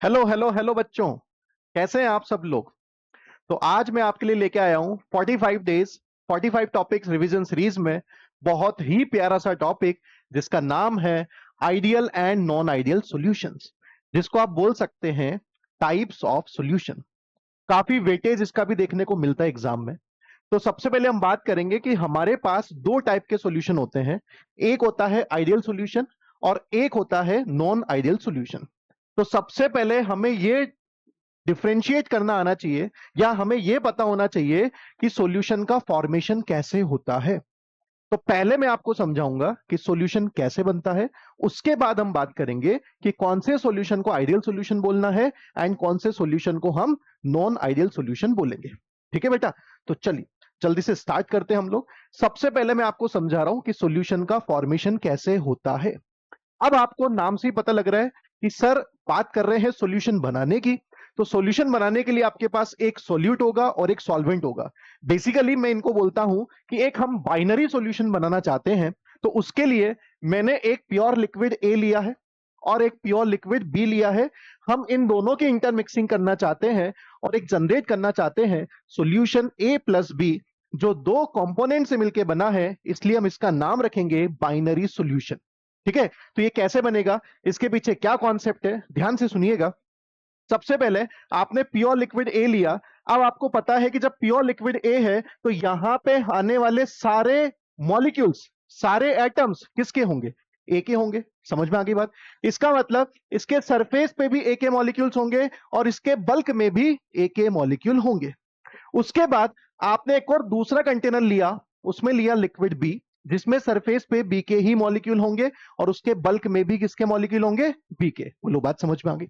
Hello hello hello बच्चों। कैसे हैं आप सब लोग। तो आज मैं आपके लिए लेके आया हूं 45 डेज 45 टॉपिक्स रिवीजन सीरीज में बहुत ही प्यारा सा टॉपिक जिसका नाम है ideal and non ideal solutions, जिसको आप बोल सकते हैं टाइप्स ऑफ सॉल्यूशन। काफी वेटेज इसका भी देखने को मिलता है एग्जाम में। तो सबसे पहले हम बात करेंगे कि हमारे पास दो टाइप के सॉल्यूशन होते हैं। एक होता है आइडियल सॉल्यूशन और एक होता है नॉन आइडियल सॉल्यूशन। तो सबसे पहले हमें ये डिफरेंशिएट करना आना चाहिए या हमें यह पता होना चाहिए कि सॉल्यूशन का फॉर्मेशन कैसे होता है। तो पहले मैं आपको समझाऊंगा कि सॉल्यूशन कैसे बनता है। उसके बाद हम बात करेंगे कि कौन से सॉल्यूशन को आइडियल सॉल्यूशन बोलना है एंड कौन से सॉल्यूशन को हम नॉन आइडियल सॉल्यूशन बोलेंगे। ठीक है बेटा। तो चलिए जल्दी से स्टार्ट करते हैं हम लोग। सबसे पहले मैं आपको समझा रहा हूं कि सॉल्यूशन का फॉर्मेशन कैसे होता है। अब आपको नाम से ही पता लग रहा है कि सर बात कर रहे हैं सॉल्यूशन बनाने की। तो सॉल्यूशन बनाने के लिए आपके पास एक सॉल्यूट होगा और एक सॉल्वेंट होगा। बेसिकली मैं इनको बोलता हूं कि एक हम बाइनरी सॉल्यूशन बनाना चाहते हैं। तो उसके लिए मैंने एक प्योर लिक्विड ए लिया है और एक प्योर लिक्विड बी लिया है। हम इन दोनों की इंटरमिक्सिंग करना चाहते हैं और एक जनरेट करना चाहते हैं सॉल्यूशन ए प्लस बी, जो दो कंपोनेंट से मिलकर बना है, इसलिए हम इसका नाम रखेंगे बाइनरी सॉल्यूशन। ठीक है। तो ये कैसे बनेगा, इसके पीछे क्या कॉन्सेप्ट है, ध्यान से सुनिएगा। सबसे पहले आपने प्योर लिक्विड ए लिया। अब आपको पता है कि जब प्योर लिक्विड ए है तो यहां पे आने वाले सारे मॉलिक्यूल्स, सारे एटम्स किसके होंगे, ए के होंगे। समझ में आ गई बात। इसका मतलब इसके सरफेस पे भी ए के मॉलिक्यूल्स होंगे और इसके बल्क में भी ए के मॉलिक्यूल होंगे। उसके बाद आपने एक और दूसरा कंटेनर लिया, उसमें लिया लिक्विड बी, जिसमें सरफेस पे बी के ही मॉलिक्यूल होंगे और उसके बल्क में भी किसके मॉलिक्यूल होंगे, बी के। बोलो बात समझ में आ गई।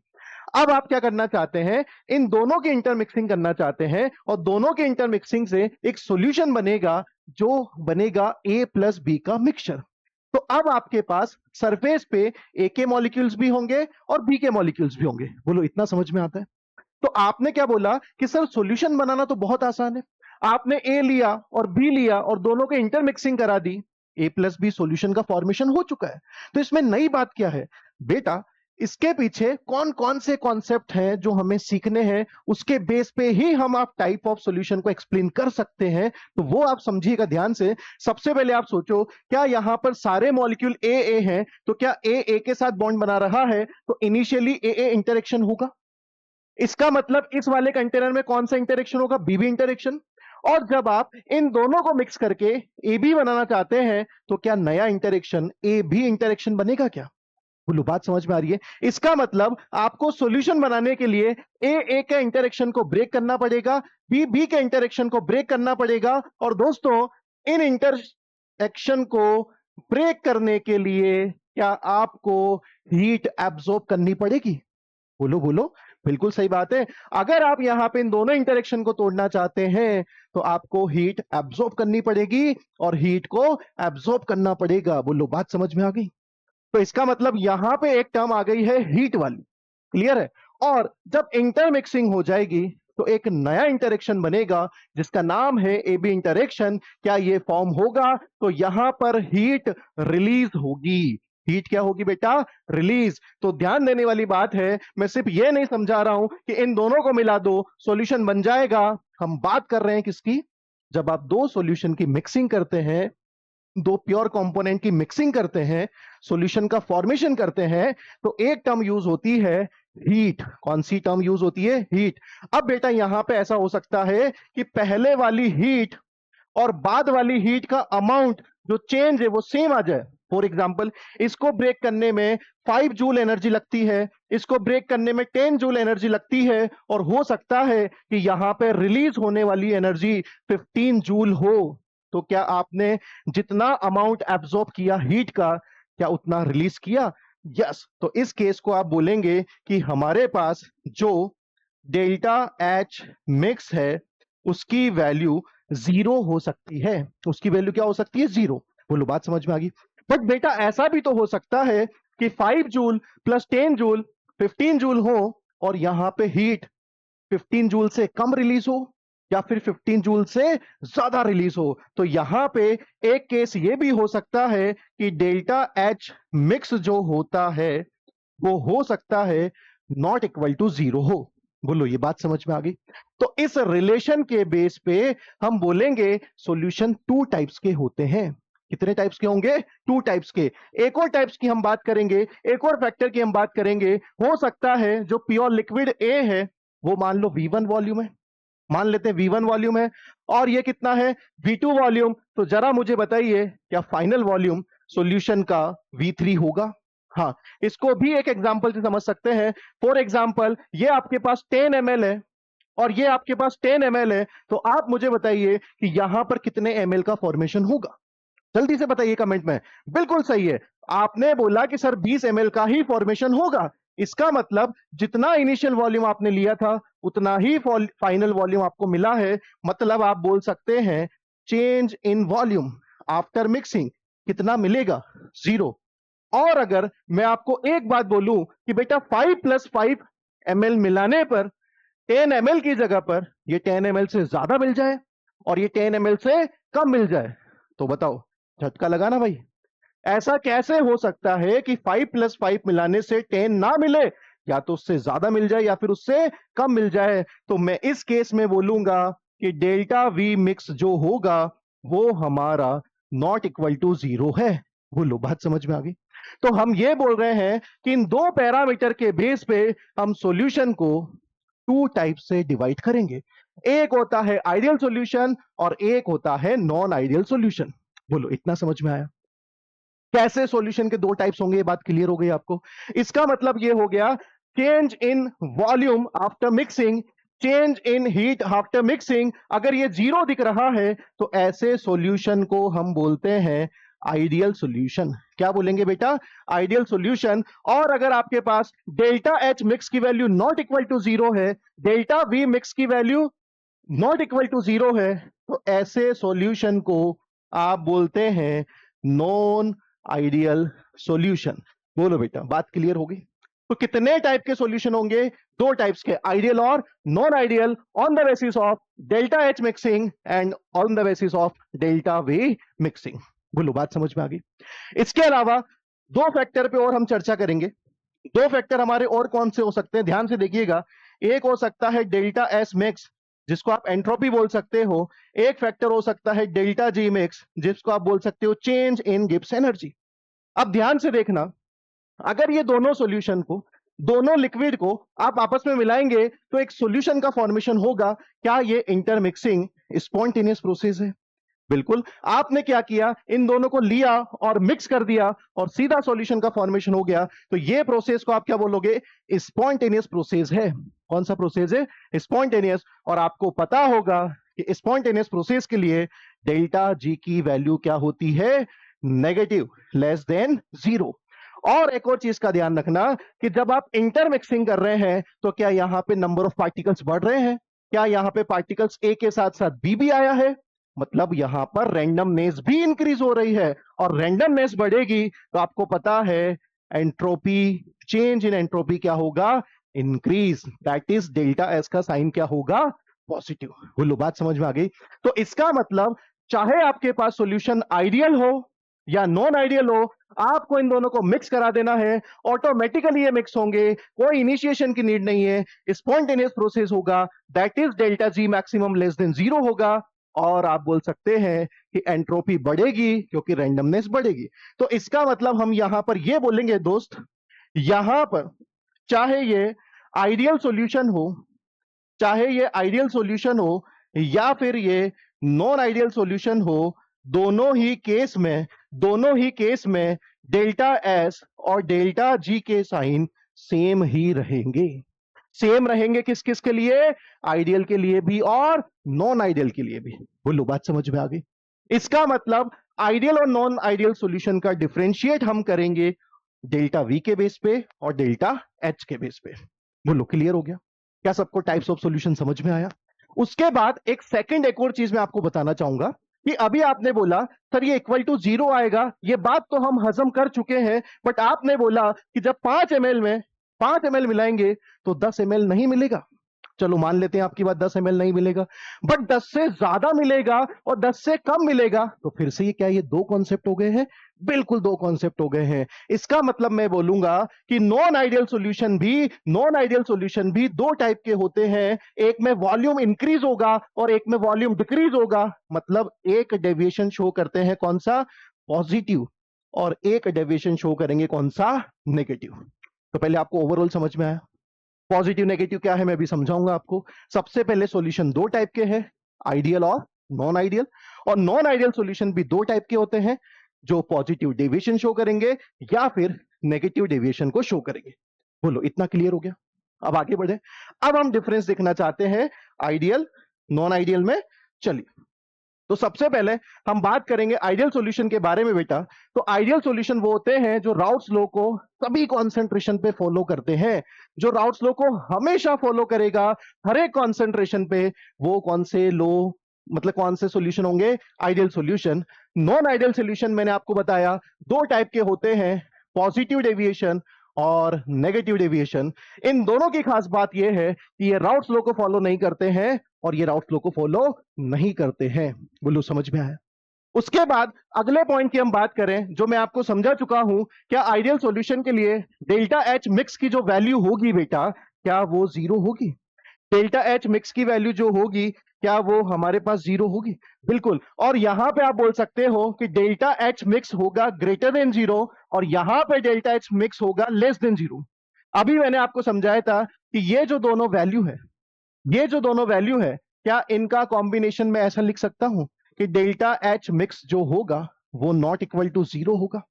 अब आप क्या करना चाहते हैं, इन दोनों की इंटरमिक्सिंग करना चाहते हैं और दोनों के इंटरमिक्सिंग से एक सॉल्यूशन बनेगा जो बनेगा ए प्लस बी का मिक्सचर। तो अब आपके पास सरफेस पे ए के मॉलिक्यूल्स भी होंगे और बी के मॉलिक्यूल्स भी होंगे। बोलो इतना समझ में आता है। तो आपने क्या बोला कि सर सॉल्यूशन बनाना तो बहुत आसान है। आपने ए लिया और बी लिया और दोनों के इंटरमिक्सिंग करा दी, ए प्लस बी सॉल्यूशन का फॉर्मेशन हो चुका है। तो इसमें नई बात क्या है बेटा, इसके पीछे कौन कौन से कॉन्सेप्ट हैं जो हमें सीखने हैं, उसके बेस पे ही हम आप टाइप ऑफ सॉल्यूशन को एक्सप्लेन कर सकते हैं। तो वो आप समझिएगा ध्यान से। सबसे पहले आप सोचो, क्या यहां पर सारे मॉलिक्यूल ए हैं, तो क्या ए के साथ बॉन्ड बना रहा है, तो इनिशियली ए इंटरेक्शन होगा। इसका मतलब इस वाले कंटेनर में कौन सा इंटरेक्शन होगा, बीबी इंटरेक्शन। और जब आप इन दोनों को मिक्स करके ए बी बनाना चाहते हैं तो क्या नया इंटरेक्शन ए बी इंटरेक्शन बनेगा क्या। बोलो बात समझ में आ रही है। इसका मतलब आपको सॉल्यूशन बनाने के लिए ए के इंटरेक्शन को ब्रेक करना पड़ेगा, बी बी के इंटरेक्शन को ब्रेक करना पड़ेगा। और दोस्तों इन इंटरेक्शन को ब्रेक करने के लिए क्या आपको हीट एब्जॉर्ब करनी पड़ेगी। बोलो बोलो। बिल्कुल सही बात है। अगर आप यहां पे इन दोनों इंटरेक्शन को तोड़ना चाहते हैं तो आपको हीट एब्जॉर्ब करनी पड़ेगी और हीट को एब्जॉर्ब करना पड़ेगा। बोलो बात समझ में आ गई। तो इसका मतलब यहां पे एक टर्म आ गई है हीट वाली। क्लियर है। और जब इंटरमिक्सिंग हो जाएगी तो एक नया इंटरेक्शन बनेगा जिसका नाम है एबी इंटरेक्शन। क्या ये फॉर्म होगा, तो यहां पर हीट रिलीज होगी। हीट क्या होगी बेटा, रिलीज। तो ध्यान देने वाली बात है, मैं सिर्फ ये नहीं समझा रहा हूं कि इन दोनों को मिला दो सॉल्यूशन बन जाएगा। हम बात कर रहे हैं किसकी, जब आप दो सॉल्यूशन की मिक्सिंग करते हैं, दो प्योर कंपोनेंट की मिक्सिंग करते हैं, सॉल्यूशन का फॉर्मेशन करते हैं, तो एक टर्म यूज होती है हीट। कौन सी टर्म यूज होती है, हीट। अब बेटा यहां पे ऐसा हो सकता है कि पहले वाली हीट और बाद वाली हीट का अमाउंट जो चेंज है वो सेम आ जाए। फॉर एग्जाम्पल, इसको ब्रेक करने में 5 जूल एनर्जी लगती है, इसको ब्रेक करने में 10 जूल एनर्जी लगती है, और हो सकता है कि यहां पे रिलीज होने वाली एनर्जी 15 जूल हो। तो क्या आपने जितना अमाउंट एब्जॉर्ब किया हीट का, क्या उतना रिलीज किया। यस। तो इस केस को आप बोलेंगे कि हमारे पास जो डेल्टा एच मिक्स है उसकी वैल्यू जीरो हो सकती है। उसकी वैल्यू क्या हो सकती है, जीरो। बोलो बात समझ में आ गई। बट बेटा ऐसा भी तो हो सकता है कि 5 जूल प्लस 10 जूल 15 जूल हो और यहां पे हीट 15 जूल से कम रिलीज हो या फिर 15 जूल से ज्यादा रिलीज हो। तो यहां पे एक केस ये भी हो सकता है कि डेल्टा एच मिक्स जो होता है वो हो सकता है नॉट इक्वल टू 0 हो। बोलो ये बात समझ में आ गई? तो इस रिलेशन के बेस पे हम बोलेंगे सॉल्यूशन टू टाइप्स के होते हैं। कितने टाइप्स के होंगे? टू टाइप्स के। एक और टाइप्स की हम बात करेंगे, एक और फैक्टर की हम बात करेंगे। हो सकता है जो प्योर लिक्विड ए है वो मान लो V1 वॉल्यूम है, मान लेते हैं V1 वॉल्यूम है, और ये कितना है? V2 volume. तो जरा मुझे बताइए क्या फाइनल वॉल्यूम सॉल्यूशन का V3 होगा? हाँ, इसको भी एक एग्जांपल से समझ सकते हैं। फॉर एग्जांपल ये आपके पास 10 ml है और ये आपके पास 10 ml है, तो आप मुझे बताइए कि यहां पर कितने ml का फॉर्मेशन होगा? जल्दी से बताइए कमेंट में। बिल्कुल सही है, आपने बोला कि सर 20 ml का ही फॉर्मेशन होगा। इसका मतलब जितना इनिशियल वॉल्यूम आपने लिया था उतना ही फाइनल वॉल्यूम आपको मिला है। मतलब आप बोल सकते हैं change in volume after mixing कितना मिलेगा? 0। और अगर मैं आपको एक बात बोलूं कि बेटा 5 + 5 ml मिलाने पर 10 ml की जगह पर ये 10 ml से ज्यादा मिल जाए और ये 10 ml से कम मिल जाए, तो बताओ, झटका लगा ना भाई? ऐसा कैसे हो सकता है कि 5 + 5 मिलाने से 10 ना मिले, या तो उससे ज्यादा मिल जाए या फिर उससे कम मिल जाए? तो मैं इस केस में बोलूंगा कि डेल्टा वी मिक्स जो होगा वो हमारा नॉट इक्वल टू 0 है। बोलो बात समझ में आ गई? तो हम ये बोल रहे हैं कि इन दो पैरामीटर के बेस पे हम सॉल्यूशन को टू टाइप से डिवाइड करेंगे। एक होता है आइडियल सॉल्यूशन और एक होता है नॉन आइडियल सॉल्यूशन। बोलो इतना समझ में आया? कैसे सॉल्यूशन के दो टाइप्स होंगे, ये बात क्लियर हो गई आपको? इसका मतलब ये हो गया change in volume after mixing, change in heat after mixing. अगर ये 0 दिख रहा है तो ऐसे सॉल्यूशन को हम बोलते हैं आइडियल सॉल्यूशन। क्या बोलेंगे बेटा? Ideal solution. और अगर आपके पास डेल्टा एच मिक्स की वैल्यू नॉट इक्वल टू 0 है, डेल्टा वी मिक्स की वैल्यू नॉट इक्वल टू 0 है, तो ऐसे सॉल्यूशन को आप बोलते हैं नॉन आइडियल सॉल्यूशन। बोलो बेटा बात क्लियर होगी? तो कितने टाइप के सॉल्यूशन होंगे? दो टाइप्स के, आइडियल और non ideal, on the basis of delta H mixing and on the basis of delta we mixing. बोलो बात समझ में आ गई? इसके अलावा दो फैक्टर पे और हम चर्चा करेंगे। दो फैक्टर हमारे और कौन से हो सकते हैं, ध्यान से देखिएगा। एक हो सकता है डेल्टा एस मिक्स, जिसको आप एंट्रोपी बोल सकते हो। एक फैक्टर हो सकता है डेल्टा जी मिक्स, जिसको आप बोल सकते हो चेंज इन गिब्स एनर्जी। अब ध्यान से देखना, अगर ये दोनों सॉल्यूशन को, दोनों लिक्विड को आप आपस में मिलाएंगे तो एक सॉल्यूशन का फॉर्मेशन होगा। क्या ये इंटरमिक्सिंग स्पॉन्टेनियस प्रोसेस है? बिल्कुल। आपने क्या किया, इन दोनों को लिया और मिक्स कर दिया और सीधा सॉल्यूशन का फॉर्मेशन हो गया। तो ये प्रोसेस को आप क्या बोलोगे? स्पॉन्टेनियस प्रोसेस है। कौन सा प्रोसेस है? स्पॉन्टेनियस। और आपको पता होगा कि स्पॉन्टेनियस प्रोसेस के लिए डेल्टा जी की वैल्यू क्या होती है? Negative, less than 0। और एक और चीज का ध्यान रखना कि जब आप इंटरमिक्सिंग कर रहे हैं तो क्या यहां पे नंबर ऑफ पार्टिकल्स बढ़ रहे हैं? क्या यहां पे पार्टिकल्स ए के साथ साथ बी भी आया है? मतलब यहां पर रैंडमनेस भी इंक्रीज हो रही है, और रैंडमनेस बढ़ेगी तो आपको पता है एंट्रोपी, चेंज इन एंट्रोपी क्या होगा? Increase. That is delta S का साइन क्या होगा? पॉजिटिव। बोलो बात समझ में आ गई? तो इसका मतलब चाहे आपके पास सॉल्यूशन आइडियल हो या नॉन आइडियल हो, आपको इन दोनों को मिक्स करा देना है, ऑटोमेटिकली ये मिक्स होंगे, कोई इनिशिएशन की नीड नहीं है, स्पॉन्टेनियस प्रोसेस होगा। That is delta G maximum less than 0 होगा। और आप बोल सकते हैं कि एंट्रोपी बढ़ेगी क्योंकि रैंडमनेस बढ़ेगी। तो इसका मतलब हम यहां पर ये बोलेंगे दोस्त, यहां पर चाहे ये आइडियल सॉल्यूशन हो, चाहे ये आइडियल सॉल्यूशन हो या फिर ये नॉन आइडियल सॉल्यूशन हो, दोनों ही केस में, दोनों ही केस में डेल्टा एस और डेल्टा जी के साइन सेम ही रहेंगे। सेम रहेंगे किस किस के लिए? आइडियल के लिए भी और नॉन आइडियल के लिए भी। बोलो बात समझ में आ गई? इसका मतलब आइडियल और नॉन आइडियल सॉल्यूशन का डिफरेंशिएट हम करेंगे डेल्टा वी के बेस पे और डेल्टा एच के बेस पे। बोलो क्लियर हो गया? क्या सबको टाइप्स ऑफ सॉल्यूशन समझ में आया? उसके बाद एक सेकंड, एक और चीज मैं आपको बताना चाहूंगा कि अभी आपने बोला सर ये इक्वल टू 0 आएगा, ये बात तो हम हजम कर चुके हैं, बट आपने बोला कि जब 5 ml में 5 ml मिलाएंगे तो 10 ml नहीं मिलेगा। चलो मान लेते हैं आपकी बात 10 ml नहीं मिलेगा, बट 10 से ज्यादा मिलेगा और 10 से कम मिलेगा, तो फिर से ये क्या, ये दो कॉन्सेप्ट हो गए हैं? बिल्कुल दो कॉन्सेप्ट हो गए हैं। इसका मतलब मैं बोलूंगा कि नॉन आइडियल सॉल्यूशन भी दो टाइप के होते हैं, एक में वॉल्यूम इंक्रीज होगा और एक में वॉल्यूम डिक्रीज होगा। मतलब एक डेविएशन शो करते हैं कौन सा, पॉजिटिव, और एक डेविएशन शो करेंगे कौन सा, नेगेटिव। तो पहले आपको ओवरऑल समझ में आया पॉजिटिव नेगेटिव क्या है, मैं अभी समझाऊंगा आपको। सबसे पहले सॉल्यूशन दो टाइप के हैं, आइडियल और नॉन आइडियल। और नॉन आइडियल सॉल्यूशन भी दो टाइप के होते हैं, जो पॉजिटिव डेविएशन शो करेंगे या फिर नेगेटिव डेविएशन को शो करेंगे। बोलो इतना क्लियर हो गया? अब आगे बढ़े। अब हम डिफरेंस देखना चाहते हैं आइडियल नॉन आइडियल में। चलिए, तो सबसे पहले हम बात करेंगे आइडियल सॉल्यूशन के बारे में बेटा। तो आइडियल सॉल्यूशन वो होते हैं जो राउट्स लॉ को सभी कॉन्सेंट्रेशन पे फॉलो करते हैं, जो राउट्स लॉ को हमेशा फॉलो करेगा हर एक कॉन्सेंट्रेशन पे। वो कौन से लॉ, मतलब कौन से सॉल्यूशन होंगे, ideal solution. Non ideal solution मैंने आपको बताया दो टाइप के होते हैं, पॉजिटिव डेविएशन और नेगेटिव डेविएशन। इन दोनों की खास बात यह है कि ये राउट्स लॉ को फॉलो नहीं करते हैं और ये राउट्स लॉ को फॉलो नहीं करते हैं। बोलो समझ में आया? उसके बाद अगले पॉइंट की हम बात करें, जो मैं आपको समझा चुका हूं, क्या आइडियल सॉल्यूशन के लिए डेल्टा एच मिक्स की जो वैल्यू होगी बेटा, क्या वो जीरो होगी? डेल्टा एच मिक्स की वैल्यू जो होगी, क्या वो हमारे पास जीरो होगी? बिल्कुल। और यहां पे आप बोल सकते हो कि डेल्टा एच मिक्स होगा ग्रेटर देन जीरो और यहां पे डेल्टा एच मिक्स होगा लेस देन जीरो। अभी मैंने आपको समझाया था कि ये जो दोनों वैल्यू है, ये जो दोनों वैल्यू है, क्या इनका कॉम्बिनेशन में ऐसा लिख सकता हूं कि डेल्टा एच मिक्स जो होगा वो नॉट इक्वल टू जीरो होगा?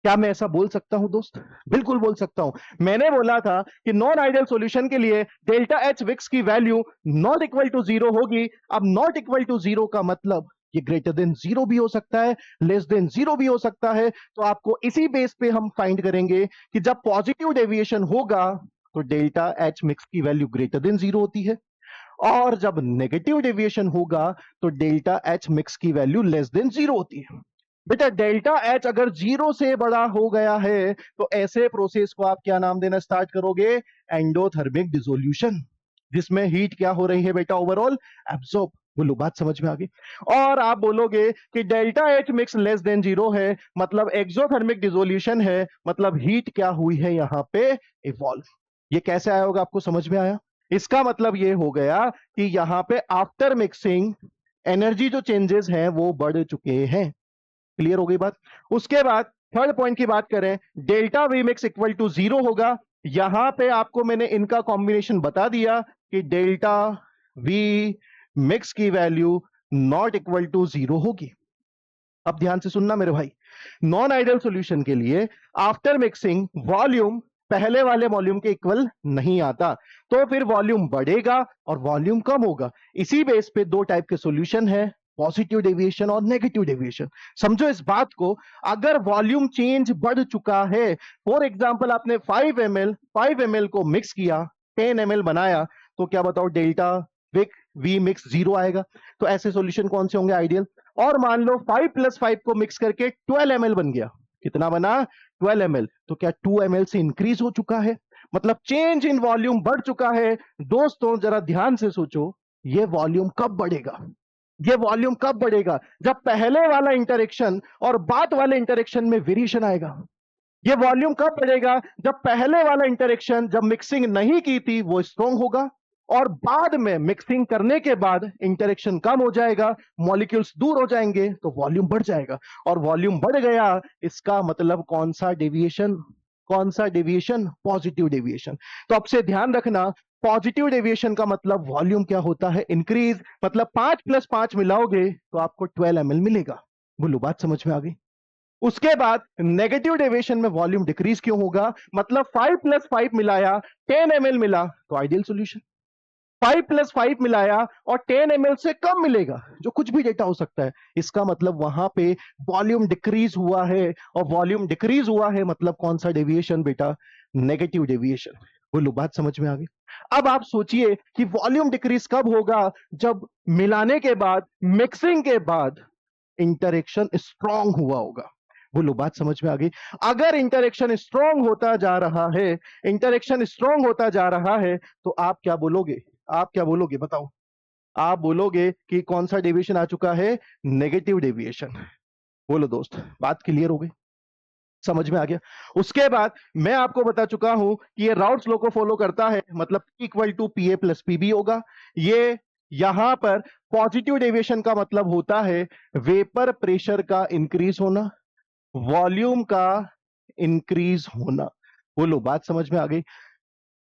क्या मैं ऐसा बोल सकता हूं दोस्त? बिल्कुल बोल सकता हूं। मैंने बोला था कि नॉन आइडियल सॉल्यूशन के लिए डेल्टा एच मिक्स की value not equal to zero होगी। अब नॉट इक्वल टू जीरो का मतलब ये ग्रेटर देन जीरो भी हो सकता है, लेस देन जीरो भी हो सकता है। तो आपको इसी बेस पे हम फाइंड करेंगे कि जब पॉजिटिव डेविएशन होगा तो डेल्टा एच मिक्स की वैल्यू ग्रेटर देन जीरो होती है, और जब नेगेटिव डेविएशन होगा तो डेल्टा एच मिक्स की वैल्यू लेस देन जीरो होती है। बेटा डेल्टा एच अगर जीरो से बड़ा हो गया है तो ऐसे प्रोसेस को आप क्या नाम देना स्टार्ट करोगे, एंडोथर्मिक डिसोल्यूशन, जिसमें हीट क्या हो रही है बेटा, ओवरऑल एब्सॉर्ब। बोलो बात समझ में आ गई? और आप बोलोगे कि delta H mix less than zero है, मतलब एक्सोथर्मिक डिसोल्यूशन है, मतलब हीट क्या हुई है यहां पे, इवॉल्व। ये कैसे आया होगा, आपको समझ में आया? इसका मतलब ये हो गया कि यहां पे आफ्टर मिक्सिंग एनर्जी जो चेंजेस हैं वो बढ़ चुके हैं। क्लियर हो गई बात? उसके बाद थर्ड पॉइंट की बात करें, delta V mix equal to zero होगा। यहां पे आपको मैंने इनका कॉम्बिनेशन बता दिया कि डेल्टा वी मिक्स की value not equal to zero होगी। अब ध्यान से सुनना मेरे भाई, नॉन आइडियल सॉल्यूशन के लिए आफ्टर मिक्सिंग वॉल्यूम पहले वाले वॉल्यूम के इक्वल नहीं आता, तो फिर वॉल्यूम बढ़ेगा और वॉल्यूम कम होगा। इसी बेस पे दो टाइप के सॉल्यूशन है, पॉजिटिव डेविएशन और नेगेटिव डेविएशन। समझो इस बात को, अगर वॉल्यूम चेंज बढ़ चुका है, फॉर एग्जांपल आपने 5 ml को मिक्स किया, 10 ml बनाया, तो क्या बताओ डेल्टा वी मिक्स जीरो आएगा। तो ऐसे सॉल्यूशन कौन से होंगे, आइडियल। और मान लो 5 + 5 को मिक्स करके 12 ml बन गया, कितना बना, 12 ml, तो क्या 2 ml से इंक्रीज हो चुका है, मतलब चेंज इन वॉल्यूम बढ़ चुका है। दोस्तों जरा ध्यान से सोचो, ये वॉल्यूम कब बढ़ेगा, ये वॉल्यूम कब बढ़ेगा, जब पहले वाला इंटरेक्शन और बाद वाले इंटरेक्शन में वेरिएशन आएगा। ये वॉल्यूम कब बढ़ेगा, जब पहले वाला इंटरेक्शन जब मिक्सिंग नहीं की थी वो स्ट्रॉन्ग होगा, और बाद में मिक्सिंग करने के बाद इंटरेक्शन कम हो जाएगा, मॉलिक्यूल्स दूर हो जाएंगे, तो वॉल्यूम बढ़ जाएगा। और वॉल्यूम बढ़ गया, इसका मतलब कौन सा डेविएशन, कौन सा डेविएशन, पॉजिटिव डेविएशन। तो अब से ध्यान रखना, पॉजिटिव डेविएशन का मतलब वॉल्यूम क्या होता है, इंक्रीज। मतलब 5 + 5 मिलाओगे तो आपको 12 ml मिलेगा। बोलो बात समझ में आ गई? उसके बाद नेगेटिव डेविएशन में वॉल्यूम डिक्रीज क्यों होगा, मतलब 5 + 5 मिलाया, 10 ml मिला, तो आइडियल सॉल्यूशन। 5 + 5 मिलाया और 10 ml से कम मिलेगा, जो कुछ भी डेटा हो सकता है, इसका मतलब वहां पे वॉल्यूम डिक्रीज हुआ है, और वॉल्यूम डिक्रीज हुआ है मतलब कौन सा डेविएशन बेटा, नेगेटिव डेविएशन। बोलो बात समझ में आ गई? अब आप सोचिए कि वॉल्यूम डिक्रीज कब होगा, जब मिलाने के बाद, मिक्सिंग के बाद इंटरेक्शन स्ट्रांग हुआ होगा। बोलो बात समझ में आ गई? अगर इंटरेक्शन स्ट्रांग होता जा रहा है, इंटरेक्शन स्ट्रांग होता जा रहा है, तो आप क्या बोलोगे, आप क्या बोलोगे बताओ? आप बोलोगे कि कौन सा डेविएशन आ चुका है? Negative deviation. बोलो दोस्त, बात क्लियर हो गई? समझ में आ गया? उसके बाद मैं आपको बता चुका हूं कि ये राउट्स लो को फॉलो करता है, मतलब equal to PA plus PB होगा। ये यहां पर पॉजिटिव डेविएशन का मतलब होता है वेपर प्रेशर का इंक्रीज होना, वॉल्यूम का इंक्रीज होना। बोलो, बात समझ में आ गई?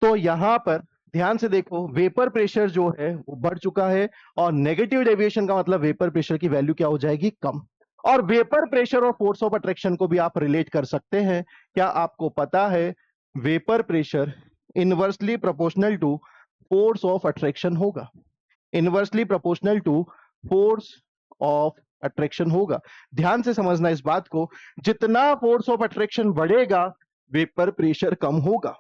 तो यहां पर ध्यान से देखो, वेपर प्रेशर जो है वो बढ़ चुका है, और नेगेटिव डेविएशन का मतलब वेपर प्रेशर की वैल्यू क्या हो जाएगी? कम। और वेपर प्रेशर और फोर्स ऑफ अट्रैक्शन को भी आप रिलेट कर सकते हैं। क्या आपको पता है vapour pressure inversely proportional to force of attraction होगा? Inversely proportional to force of attraction होगा। ध्यान से समझना इस बात को, जितना फोर्स ऑफ अट्रैक्शन बढ़ेगा वेपर प्रेशर कम होगा।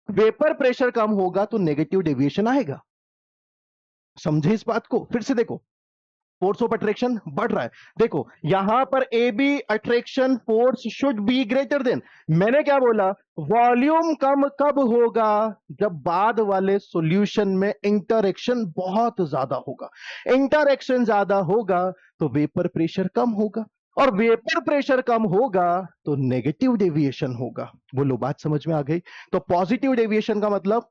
वेपर प्रेशर कम होगा तो नेगेटिव डेविएशन आएगा। समझे इस बात को? फिर से देखो, फोर्स ऑफ अट्रैक्शन बढ़ रहा है। देखो यहां पर A B attraction force should be greater than, मैंने क्या बोला? वॉल्यूम कम कब होगा? जब बाद वाले सॉल्यूशन में इंटरेक्शन बहुत ज्यादा होगा। इंटरेक्शन ज्यादा होगा तो वेपर प्रेशर कम होगा, और वेपर प्रेशर कम होगा तो नेगेटिव डेविएशन होगा। बोलो, बात समझ में आ गई? तो पॉजिटिव डेविएशन का मतलब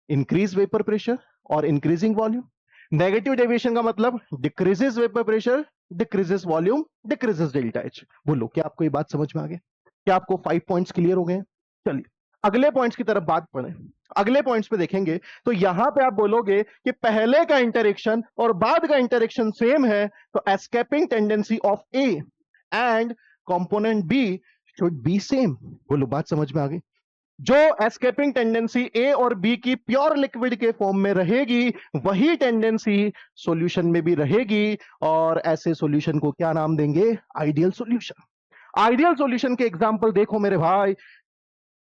इंक्रीज वेपर प्रेशर और इंक्रीजिंग वॉल्यूम। नेगेटिव डेविएशन का मतलब decreases vapour pressure, decreases volume, decreases delta H. बोलो, क्या आपको ये बात समझ में आ गई? क्या आपको 5 पॉइंट्स क्लियर हो गए? चलिए अगले पॉइंट्स की तरफ बात पढ़ें। अगले पॉइंट्स पे देखेंगे तो यहां पे आप बोलोगे कि पहले का इंटरेक्शन और बाद का इंटरेक्शन सेम है, तो escaping tendency of A and component B should be same. बोलो, बात समझ में आ गई? जो एस्केपिंग टेंडेंसी ए और बी की प्योर लिक्विड के फॉर्म में रहेगी, वही टेंडेंसी सॉल्यूशन में भी रहेगी, और ऐसे सॉल्यूशन को क्या नाम देंगे? Ideal solution. आइडियल सॉल्यूशन के एग्जांपल देखो मेरे भाई।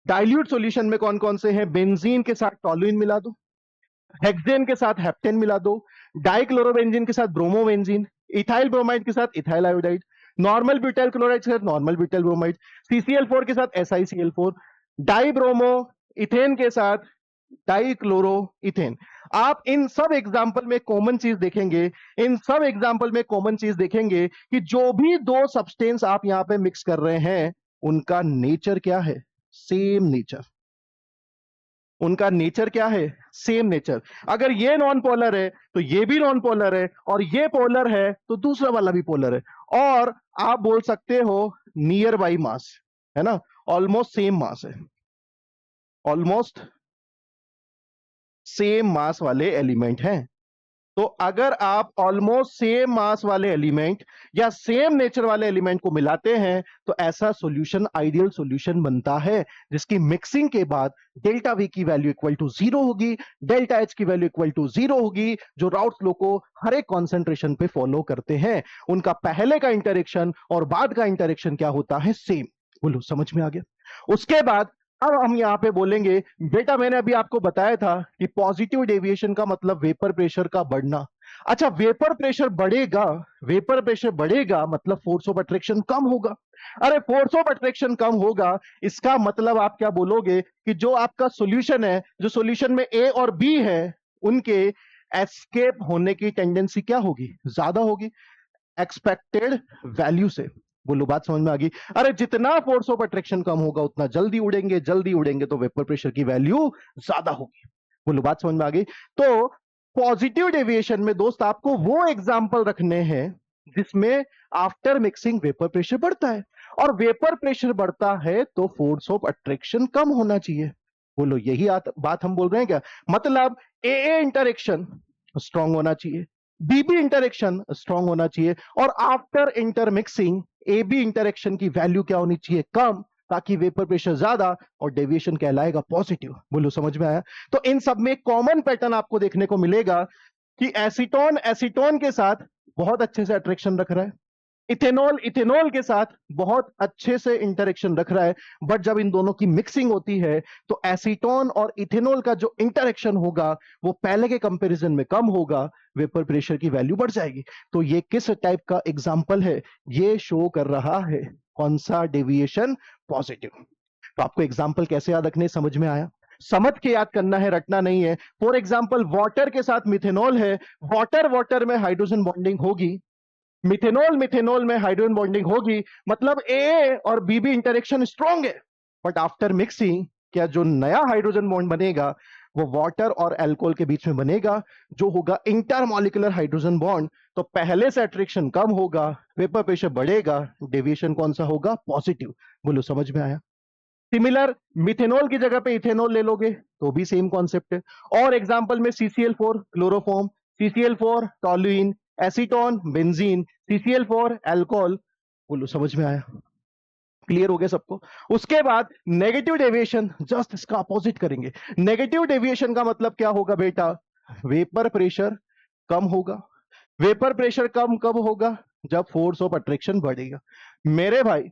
डाइल्यूट सॉल्यूशन में कौन कौन से हैं? बेंजीन के साथ टोलुइन मिला दो, हेक्सेन के साथ हेप्टेन मिला दो, डाइक्लोरोबेंजीन के साथ ब्रोमोबेंजीन, इथाइल ब्रोमाइड के साथ ethyl iodide, normal butyl chloride के साथ नॉर्मल ब्यूटाइल ब्रोमाइड, CCl4 के साथ SiCl4, डाई ब्रोमो इथेन के साथ डाइक्लोरो इथेन। आप इन सब एग्जाम्पल में कॉमन चीज देखेंगे, इन सब एग्जाम्पल में कॉमन चीज देखेंगे कि जो भी दो सब्सटेंस आप यहां पे मिक्स कर रहे हैं, उनका नेचर क्या है? Same nature. उनका नेचर क्या है? Same nature. अगर ये नॉन पोलर है तो ये भी नॉन पोलर है, और ये पोलर है तो दूसरा वाला भी पोलर है। और आप बोल सकते हो नियर बाई मास, है ना? ऑलमोस्ट सेम मास है, ऑलमोस्ट सेम मास वाले एलिमेंट हैं। तो अगर आप ऑलमोस्ट सेम मास वाले एलिमेंट या सेम नेचर वाले एलिमेंट को मिलाते हैं, तो ऐसा सॉल्यूशन आइडियल सॉल्यूशन बनता है, जिसकी मिक्सिंग के बाद डेल्टा वी की वैल्यू इक्वल टू 0 होगी, डेल्टा एच की वैल्यू इक्वल टू 0 होगी, जो राउट्स लो को हर एक कॉन्सेंट्रेशन पे फॉलो करते हैं। उनका पहले का इंटरेक्शन और बाद का इंटरेक्शन क्या होता है? सेम। बोलो, समझ में आ गया? उसके बाद अब हम यहां पे बोलेंगे, बेटा मैंने अभी आपको बताया था कि पॉजिटिव डेविएशन का मतलब वेपर प्रेशर का बढ़ना। अच्छा, वेपर प्रेशर बढ़ेगा, वेपर प्रेशर बढ़ेगा मतलब फोर्स ऑफ अट्रैक्शन कम होगा। अरे फोर्स ऑफ अट्रैक्शन कम होगा, इसका मतलब आप क्या बोलोगे कि जो आपका सॉल्यूशन है, जो सॉल्यूशन में ए और बी है, उनके एस्केप होने की टेंडेंसी क्या होगी? ज्यादा होगी एक्सपेक्टेड वैल्यू से। बोलो, बात समझ में आ गई? अरे जितना फोर्स ऑफ अट्रैक्शन कम होगा उतना जल्दी उड़ेंगे, जल्दी उड़ेंगे तो वेपर प्रेशर की वैल्यू ज्यादा होगी। बोलो, बात समझ में आ गई? तो पॉजिटिव डेविएशन में दोस्त आपको वो एग्जांपल रखने हैं जिसमें आफ्टर मिक्सिंग वेपर प्रेशर बढ़ता है, और वेपर प्रेशर बढ़ता है तो फोर्स ऑफ अट्रैक्शन कम होना चाहिए। बोलो, यही बात हम बोल रहे हैं क्या? मतलब ए इंटरेक्शन स्ट्रांग होना चाहिए, बीबी इंटरेक्शन स्ट्रांग होना चाहिए, और after intermixing A B interaction की वैल्यू क्या होनी चाहिए? कम, ताकि वेपर प्रेशर ज्यादा और डेविएशन कहलाएगा पॉजिटिव। बोलो, समझ में आया? तो इन सब में कॉमन पैटर्न आपको देखने को मिलेगा कि एसीटोन एसीटोन के साथ बहुत अच्छे से अट्रैक्शन रख रहा है, इथेनॉल इथेनॉल के साथ बहुत अच्छे से इंटरेक्शन रख रहा है, बट जब इन दोनों की मिक्सिंग होती है तो एसीटोन और इथेनॉल का जो इंटरेक्शन होगा वो पहले के कंपैरिजन में कम होगा, वेपर प्रेशर की वैल्यू बढ़ जाएगी। तो ये किस टाइप का एग्जांपल है? ये शो कर रहा है कौन सा डेविएशन? पॉजिटिव। तो आपको एग्जांपल कैसे याद रखने, समझ में आया? समझ के याद करना है, रटना नहीं है। फॉर एग्जाम्पल वाटर के साथ मिथेनॉल है, वाटर वाटर में हाइड्रोजन बॉन्डिंग होगी, मिथेनॉल मिथेनॉल में हाइड्रोजन बॉन्डिंग होगी, मतलब ए और बी भी इंटरेक्शन स्ट्रांग है। बट आफ्टर मिक्सिंग क्या जो नया हाइड्रोजन बॉन्ड बनेगा वो वाटर और अल्कोहल के बीच में बनेगा, जो होगा इंटरमॉलिक्यूलर हाइड्रोजन बॉन्ड। तो पहले से अट्रैक्शन कम होगा, वेपर प्रेशर बढ़ेगा, डेविएशन कौन सा होगा? पॉजिटिव। बोलो समझ में आया? सिमिलर मिथेनॉल की जगह पे इथेनॉल ले लोगे तो भी सेम कॉन्सेप्ट है। और एग्जांपल में CCl4 chloroform, CCl4 toluene, acetone benzene, CCl4 alcohol. बोलो समझ में आया? क्लियर हो गया सबको? उसके बाद नेगेटिव डेविएशन, जस्ट इसका अपोजिट करेंगे। नेगेटिव डेविएशन का मतलब क्या होगा बेटा? वेपर प्रेशर कम होगा। वेपर प्रेशर कम कब होगा? जब फोर्स ऑफ अट्रैक्शन बढ़ेगा। मेरे भाई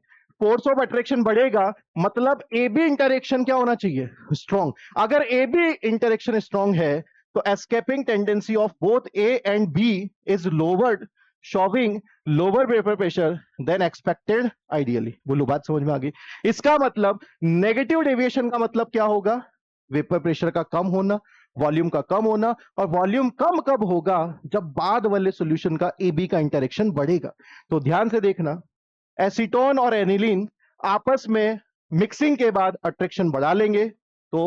फोर्स ऑफ अट्रैक्शन बढ़ेगा मतलब ए बी इंटरेक्शन क्या होना चाहिए? स्ट्रॉन्ग। अगर ए बी इंटरेक्शन स्ट्रॉन्ग है तो escaping tendency of both A and B is lowered, showing lower vapour pressure than expected ideally. बोलो बात समझ में आ गई? इसका मतलब नेगेटिव डेविएशन का मतलब क्या होगा? वेपर प्रेशर का कम होना, वॉल्यूम का कम होना। और वॉल्यूम कम कब होगा? जब बाद वाले सॉल्यूशन का ए बी का इंटरेक्शन बढ़ेगा। तो ध्यान से देखना, एसीटोन और एनिलीन आपस में मिक्सिंग के बाद अट्रैक्शन बढ़ा लेंगे तो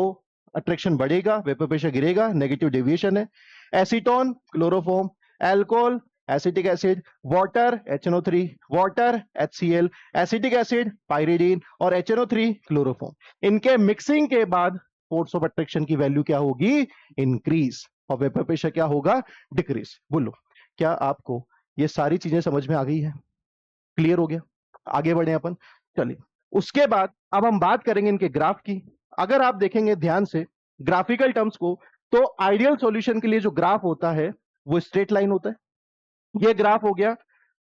अट्रैक्शन बढ़ेगा, वेपर प्रेशर गिरेगा, नेगेटिव डेविएशन है। Acetone chloroform, alcohol acetic acid, water HNO3, water HCl, acetic acid pyridine और HNO3 क्लोरोफॉर्म। इनके मिक्सिंग के बाद फोर्स ऑफ अट्रैक्शन की वैल्यू क्या होगी? इंक्रीज। और वेपर प्रेशर क्या होगा? डिक्रीज। बोलो क्या आपको ये सारी चीजें समझ में आ गई है? क्लियर हो गया? आगे बढ़े अपन, चलिए। उसके बाद अब हम बात करेंगे इनके ग्राफ की। अगर आप देखेंगे ध्यान से ग्राफिकल टर्म्स को, तो आइडियल सॉल्यूशन के लिए जो ग्राफ होता है वो स्ट्रेट लाइन होता है। ये ग्राफ हो गया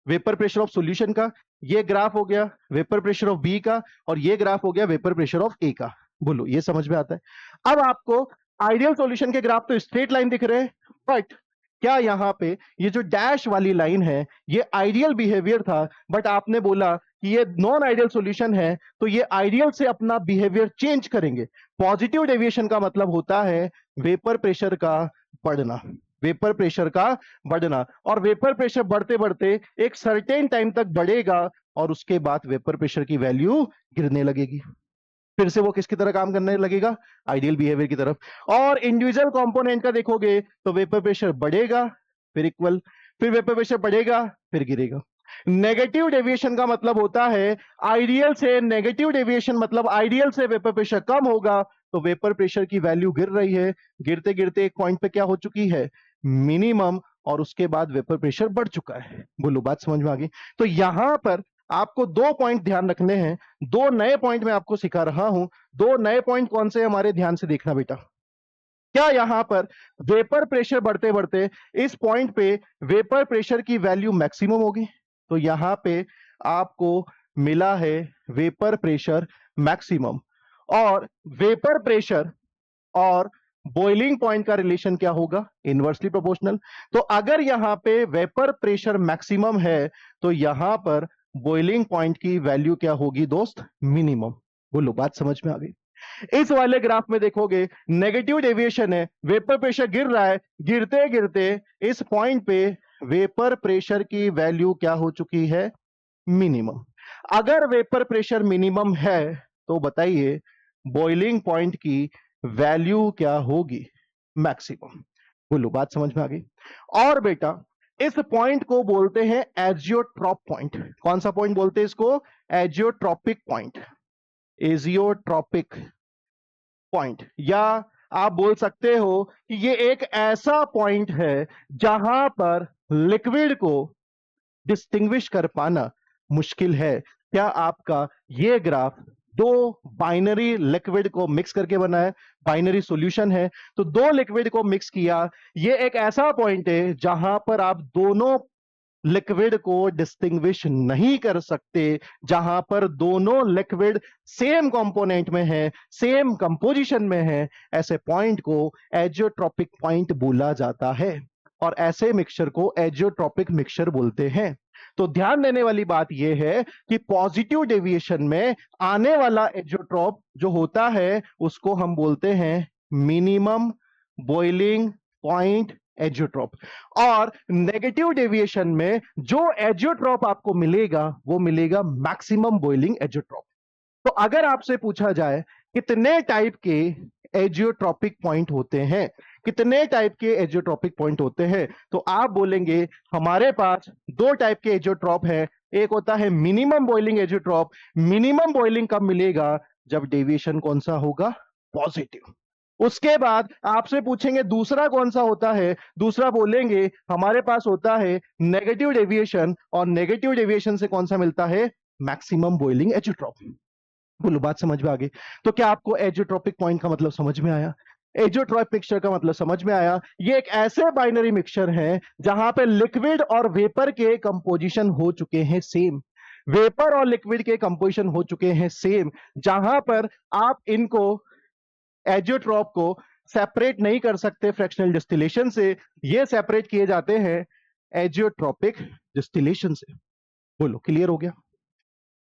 वेपर प्रेशर ऑफ सॉल्यूशन का, ये ग्राफ हो गया वेपर प्रेशर ऑफ बी का, और ये ग्राफ हो गया वेपर प्रेशर ऑफ ए का। बोलो ये समझ में आता है? अब आपको आइडियल सॉल्यूशन के ग्राफ तो स्ट्रेट लाइन दिख रहे हैं, बट क्या यहां पे ये जो डैश वाली लाइन है ये आइडियल बिहेवियर था, बट आपने बोला कि ये नॉन आइडियल सॉल्यूशन है, तो ये आइडियल से अपना बिहेवियर चेंज करेंगे। पॉजिटिव डेविएशन का मतलब होता है वेपर प्रेशर का बढ़ना, वेपर प्रेशर का बढ़ना। और वेपर प्रेशर बढ़ते बढ़ते एक सर्टेन टाइम तक बढ़ेगा और उसके बाद वेपर प्रेशर की वैल्यू गिरने लगेगी, फिर से वो किसकी तरह काम करने लगेगा? आइडियल बिहेवियर की तरफ। और इंडिविजुअल कंपोनेंट का देखोगे तो वेपर प्रेशर बढ़ेगा फिर इक्वल, फिर वेपर प्रेशर बढ़ेगा फिर गिरेगा। नेगेटिव डेविएशन का मतलब होता है आइडियल से नेगेटिव डेविएशन, मतलब आइडियल से वेपर प्रेशर कम होगा तो वेपर प्रेशर की वैल्यू गिर रही है, गिरते गिरते एक पॉइंट पे क्या हो चुकी है? मिनिमम, और उसके बाद वेपर प्रेशर बढ़ चुका है। बोलो बात समझ में आ गई? तो यहां पर आपको 2 पॉइंट ध्यान रखने हैं, 2 नए पॉइंट मैं आपको सिखा रहा हूं। 2 नए पॉइंट कौन से? हमारे ध्यान से देखना बेटा। क्या यहां पर वेपर प्रेशर बढ़ते बढ़ते इस पॉइंट पे वेपर प्रेशर की वैल्यू मैक्सिमम होगी? तो यहां पे आपको मिला है वेपर प्रेशर मैक्सिमम, और वेपर प्रेशर और बॉइलिंग पॉइंट का रिलेशन क्या होगा? Inversely proportional. तो अगर यहां पे वेपर प्रेशर मैक्सिमम है तो यहां पर बॉइलिंग पॉइंट की वैल्यू क्या होगी दोस्त? मिनिमम। बोलो बात समझ में आ गई? इस वाले ग्राफ में देखोगे नेगेटिव डेविएशन है, वेपर प्रेशर गिर रहा है, गिरते गिरते इस पॉइंट पे वेपर प्रेशर की वैल्यू क्या हो चुकी है? मिनिमम। अगर वेपर प्रेशर मिनिमम है तो बताइए बॉइलिंग पॉइंट की वैल्यू क्या होगी? मैक्सिमम। बोलो बात समझ में आ गई? और बेटा इस पॉइंट को बोलते हैं एजियोट्रॉप पॉइंट। कौन सा पॉइंट बोलते हैं इसको? Azeotropic point, azeotropic point. या आप बोल सकते हो कि ये एक ऐसा पॉइंट है जहां पर लिक्विड को डिस्टिंग्विश कर पाना मुश्किल है। क्या आपका ये ग्राफ 2 बाइनरी लिक्विड को मिक्स करके बना है? बाइनरी सॉल्यूशन है तो 2 लिक्विड को मिक्स किया, ये एक ऐसा पॉइंट है जहां पर आप दोनों लिक्विड को डिस्टिंग्विश नहीं कर सकते, जहां पर दोनों लिक्विड सेम कंपोनेंट में है, सेम कंपोजिशन में है। ऐसे पॉइंट को एजियोट्रॉपिक पॉइंट बोला जाता है, और ऐसे मिक्सचर को एजियोट्रॉपिक मिक्सचर बोलते हैं। तो ध्यान देने वाली बात यह है कि पॉजिटिव डेविएशन में आने वाला एजियोट्रॉप जो होता है उसको हम बोलते हैं मिनिमम बॉइलिंग पॉइंट एजियोट्रॉप, और नेगेटिव डेविएशन में जो एजियोट्रॉप आपको मिलेगा वो मिलेगा मैक्सिमम बॉइलिंग एजियोट्रॉप। तो अगर आपसे पूछा जाए कितने टाइप के एजियोट्रॉपिक पॉइंट होते हैं, कितने टाइप के एजियोट्रॉपिक पॉइंट होते हैं, तो आप बोलेंगे हमारे पास दो टाइप के एजियोट्रॉप है। एक होता है minimum boiling azeotrope. Minimum boiling कब मिलेगा? जब डेविएशन कौन सा होगा? पॉजिटिव। उसके बाद आपसे पूछेंगे दूसरा कौन सा होता है, दूसरा बोलेंगे हमारे पास होता है नेगेटिव डेविएशन, और नेगेटिव डेविएशन से कौन सा मिलता है? Maximum boiling azeotrope. बोलो बात समझ में आ गई? तो क्या आपको एजियोट्रॉपिक पॉइंट का मतलब समझ में आया? एजियोट्रॉपिक मिक्सचर का मतलब समझ में आया? ये एक ऐसे बाइनरी मिक्सचर है जहां पे लिक्विड और वेपर के कंपोजिशन हो चुके हैं सेम, वेपर और लिक्विड के कंपोजिशन हो चुके हैं सेम, जहां पर आप इनको एजियोट्रॉप को सेपरेट नहीं कर सकते फ्रैक्शनल डिस्टिलेशन से, ये सेपरेट किए जाते हैं एजियोट्रॉपिक डिस्टिलेशन से। बोलो क्लियर हो गया?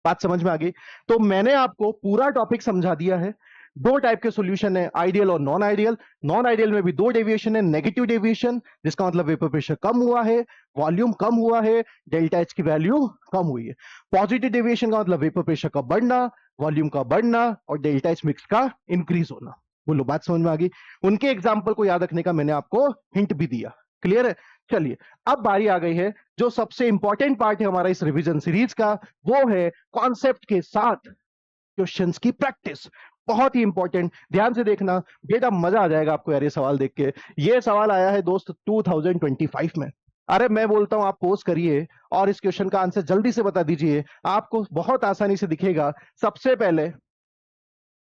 बात समझ में आ गई? तो मैंने आपको पूरा टॉपिक समझा दिया है। दो टाइप के सॉल्यूशन है, आइडियल और नॉन आइडियल। नॉन आइडियल में भी दो डेविएशन है, नेगेटिव डेविएशन जिसका मतलब वेपर प्रेशर कम हुआ है, वॉल्यूम कम हुआ है, डेल्टा एच की वैल्यू कम हुई है। पॉजिटिव डेविएशन का मतलब वेपर प्रेशर का बढ़ना, वॉल्यूम का बढ़ना और डेल्टा एच मिक्स का इंक्रीज होना। बोलो बात समझ में आ गई? उनके एग्जाम्पल को याद रखने का मैंने आपको हिंट भी दिया। क्लियर है? चलिए अब बारी आ गई है जो सबसे इंपॉर्टेंट पार्ट है हमारा इस रिवीजन सीरीज का, वो है कॉन्सेप्ट के साथ क्वेश्चंस की प्रैक्टिस। बहुत ही इंपॉर्टेंट, ध्यान से देखना बेटा, मजा आ जाएगा आपको यार ये सवाल देख के। ये सवाल आया है दोस्त 2025 में। अरे मैं बोलता हूं आप पोस्ट करिए और इस क्वेश्चन का आंसर जल्दी से बता दीजिए, आपको बहुत आसानी से दिखेगा। सबसे पहले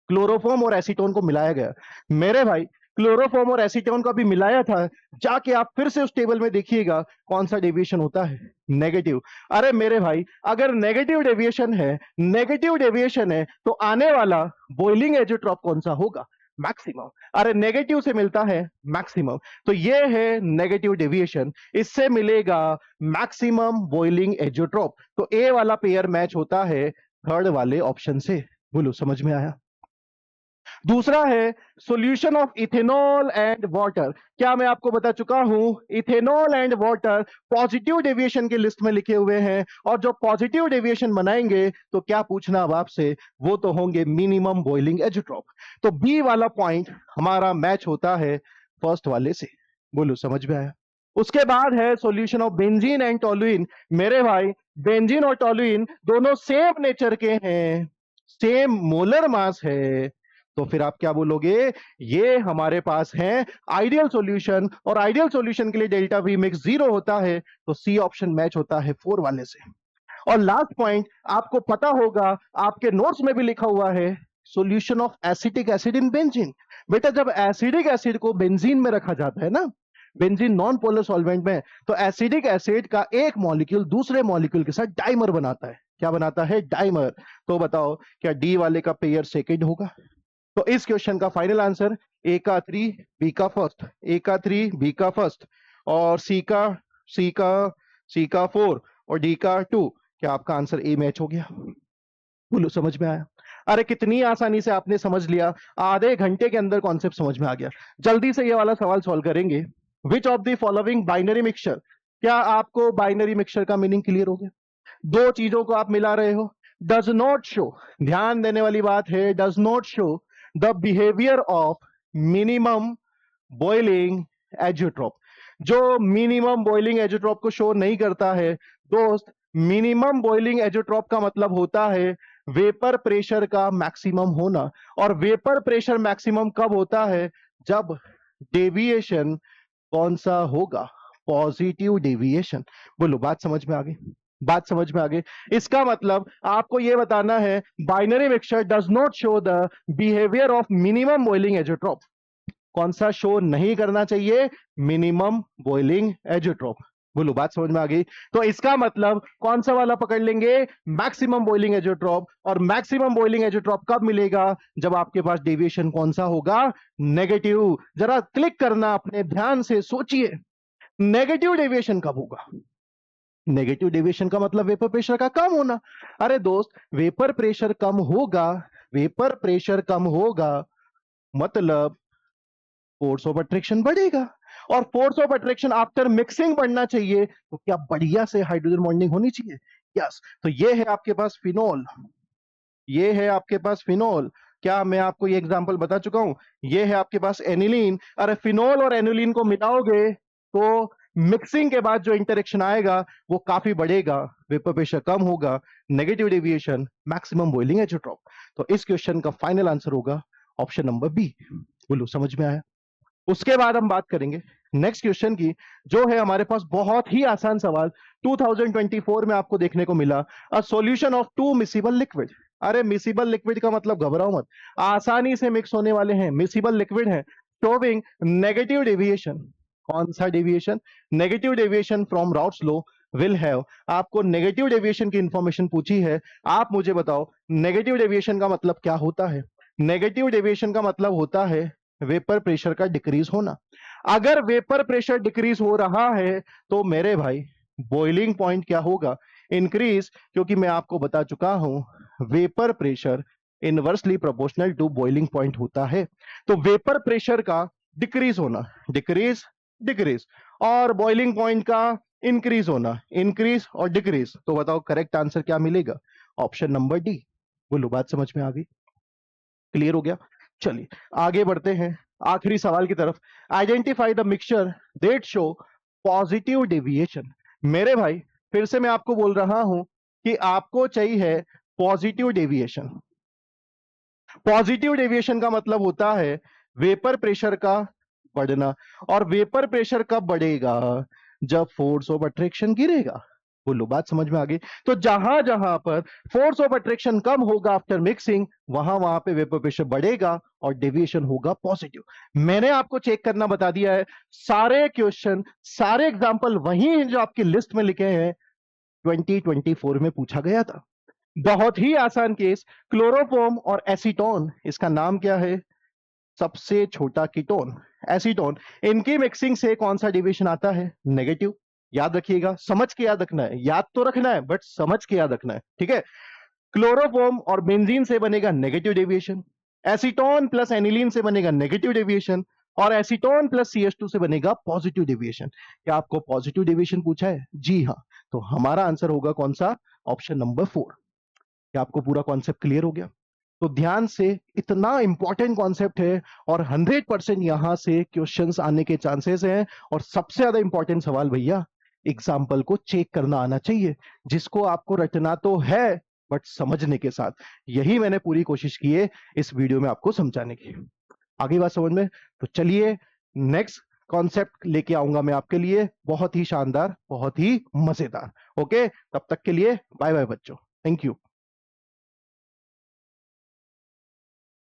क्लोरोफॉर्म और एसीटोन को मिलाया गया। मेरे भाई क्लोरोफॉर्म और एसीटोन को भी मिलाया था, जाके आप फिर से उस टेबल में देखिएगा कौन सा डेविएशन होता है? नेगेटिव। अरे मेरे भाई अगर नेगेटिव डेविएशन है, नेगेटिव डेविएशन है तो आने वाला बॉइलिंग एजियोट्रॉप कौन सा होगा? मैक्सिमम। अरे नेगेटिव से मिलता है मैक्सिमम, तो ये है नेगेटिव डेविएशन, इससे मिलेगा मैक्सिमम बॉइलिंग एजियोट्रॉप। तो ए वाला पेयर मैच होता है थर्ड वाले ऑप्शन से। बोलो समझ में आया? दूसरा है solution of ethanol and water. क्या मैं आपको बता चुका हूं ethanol and water positive deviation के लिस्ट में लिखे हुए हैं, और जो पॉजिटिव डेविएशन बनाएंगे तो क्या पूछना अब आपसे, वो तो होंगे मिनिमम बॉइलिंग एजियोट्रॉप। तो बी वाला पॉइंट हमारा मैच होता है फर्स्ट वाले से। बोलो समझ में आया? उसके बाद है solution of benzene and toluene. मेरे भाई बेंजीन और टोलुइन दोनों सेम नेचर के हैं, सेम मोलर मास है, तो फिर आप क्या बोलोगे? ये हमारे पास है आइडियल सॉल्यूशन, और आइडियल सॉल्यूशन के लिए डेल्टा वी मिक्स 0 होता है, तो सी ऑप्शन मैच होता है 4 वाले से। और लास्ट पॉइंट आपको पता होगा, आपके नोट्स में भी लिखा हुआ है, solution of acetic acid in benzene. बेटा जब एसिडिक एसिड को बेंजीन में रखा जाता है ना, बेंजीन नॉन पोलर सॉल्वेंट में, तो एसिडिक एसिड का एक मॉलिक्यूल दूसरे मॉलिक्यूल के साथ डाइमर बनाता है। क्या बनाता है? डाइमर। तो बताओ क्या डी वाले का पेयर सेकेंड होगा? तो इस क्वेश्चन का फाइनल आंसर ए का 3 बी का फर्स्ट, ए का 3 बी का फर्स्ट, और सी का 4 और डी का 2। क्या आपका आंसर ए मैच हो गया? बोलो समझ में आया? अरे कितनी आसानी से आपने समझ लिया, आधे घंटे के अंदर कॉन्सेप्ट समझ में आ गया। जल्दी से ये वाला सवाल सॉल्व करेंगे। Which of the following binary mixture, क्या आपको बाइनरी मिक्सचर का मीनिंग क्लियर हो गया? दो चीजों को आप मिला रहे हो, डज नॉट शो, ध्यान देने वाली बात है, does not show the behaviour of minimum boiling azeotrope. जो मिनिमम बॉइलिंग एजियोट्रॉप को शो नहीं करता है दोस्त, मिनिमम बॉइलिंग एजियोट्रॉप का मतलब होता है वेपर प्रेशर का मैक्सिमम होना। और वेपर प्रेशर मैक्सिमम कब होता है? जब डेविएशन कौन सा होगा? Positive deviation. बोलो बात समझ में आ गई? बात समझ में आ गई? इसका मतलब आपको यह बताना है binary mixture does not show the behaviour of minimum boiling azeotrope. कौन सा शो नहीं करना चाहिए? Minimum boiling azeotrope. बोलो बात समझ में आ गई? तो इसका मतलब कौन सा वाला पकड़ लेंगे? Maximum boiling azeotrope. और मैक्सिमम बॉइलिंग एजियोट्रॉप कब मिलेगा? जब आपके पास डेविएशन कौन सा होगा? नेगेटिव। जरा क्लिक करना, अपने ध्यान से सोचिए, नेगेटिव डेविएशन कब होगा? नेगेटिव डेविएशन का मतलब वेपर प्रेशर का कम होना। अरे दोस्त, वेपर प्रेशर कम होगा, वेपर प्रेशर कम होगा मतलब फोर्स ऑफ अट्रैक्शन बढ़ेगा, और force of attraction after mixing बढ़ना चाहिए, तो क्या बढ़िया से हाइड्रोजन बॉन्डिंग होनी चाहिए। यस, तो ये है आपके पास फिनोल, ये है आपके पास फिनोल। क्या मैं आपको ये एग्जांपल बता चुका हूं? ये है आपके पास एनिलीन। अरे फिनोल और एनिलीन को मिलाओगे तो मिक्सिंग के बाद जो इंटरेक्शन आएगा वो काफी बढ़ेगा, वेपर प्रेशर कम होगा, negative deviation, maximum boiling azeotrope. तो इस क्वेश्चन का फाइनल आंसर होगा ऑप्शन नंबर बी। बोलो, समझ में आया? उसके बाद हम बात करेंगे नेक्स्ट क्वेश्चन की, जो है हमारे पास बहुत ही आसान सवाल 2024 में आपको देखने को मिला, a solution of two miscible liquid. अरे मिसिबल लिक्विड का मतलब घबराओ मत, आसानी से मिक्स होने वाले हैं, मिसिबल लिक्विड है, शोविंग नेगेटिव डेविएशन। कौन सा deviation? Negative deviation from routes law will have. आपको नेगेटिव डेविएशन की इंफॉर्मेशन पूछी है, आप मुझे बताओ नेगेटिव डेविएशन का मतलब क्या होता है। नेगेटिव डेविएशन का मतलब होता है वेपर प्रेशर का डिक्रीज होना। अगर वेपर प्रेशर डिक्रीज हो रहा है तो मेरे भाई बॉइलिंग पॉइंट क्या होगा? इंक्रीज, क्योंकि मैं आपको बता चुका हूं vapour pressure inversely proportional to boiling point होता है। तो वेपर प्रेशर का डिक्रीज होना, डिक्रीज डिक्रीज, और बॉइलिंग पॉइंट का इंक्रीज होना, इंक्रीज और डिक्रीज। तो बताओ करेक्ट आंसर क्या मिलेगा? Option number D. बोलो, बात समझ में आ गई? क्लियर हो गया? चलिए आगे बढ़ते हैं आखिरी सवाल की तरफ। Identify the mixture that show positive deviation. मेरे भाई फिर से मैं आपको बोल रहा हूं कि आपको चाहिए पॉजिटिव डेविएशन। पॉजिटिव डेविएशन का मतलब होता है वेपर प्रेशर का बढ़ना, और वेपर प्रेशर कब बढ़ेगा? जब फोर्स ऑफ अट्रैक्शन गिरेगा। बोलो, बात समझ में आ गई? तो जहां जहां पर फोर्स ऑफ अट्रैक्शन कम होगा आफ्टर मिक्सिंग, वहां वहां पे वेपर प्रेशर बढ़ेगा और डेविएशन होगा पॉजिटिव। मैंने आपको चेक करना बता दिया है, सारे क्वेश्चन सारे एग्जांपल वही हैं जो आपकी लिस्ट में लिखे हैं, 2024 में पूछा गया था। बहुत ही आसान केस, क्लोरोफॉर्म और एसीटोन, इसका नाम क्या है? सबसे छोटा कीटोन एसीटोन। इनकी मिक्सिंग से कौन सा डेविएशन आता है? नेगेटिव। याद रखिएगा, समझ के याद रखना है, याद तो रखना है बट समझ के याद रखना है, ठीक है? क्लोरोफॉर्म और बेंजीन से बनेगा negative deviation, acetone plus aniline से बनेगा नेगेटिव डेविएशन, और एसीटोन प्लस CH2 से बनेगा पॉजिटिव डेविएशन। क्या आपको पॉजिटिव डेविएशन पूछा है? जी हाँ। तो हमारा आंसर होगा कौन सा? Option number 4। क्या आपको पूरा कॉन्सेप्ट क्लियर हो गया? तो ध्यान से, इतना इंपॉर्टेंट कॉन्सेप्ट है और 100% यहां से क्वेश्चंस आने के चांसेस हैं। और सबसे ज्यादा इंपॉर्टेंट सवाल भैया, एग्जाम्पल को चेक करना आना चाहिए, जिसको आपको रटना तो है बट समझने के साथ। यही मैंने पूरी कोशिश की है इस वीडियो में आपको समझाने की। आगे बात समझ में? तो चलिए नेक्स्ट कॉन्सेप्ट लेके आऊंगा मैं आपके लिए, बहुत ही शानदार, बहुत ही मजेदार। ओके, तब तक के लिए बाय बाय बच्चों, थैंक यू।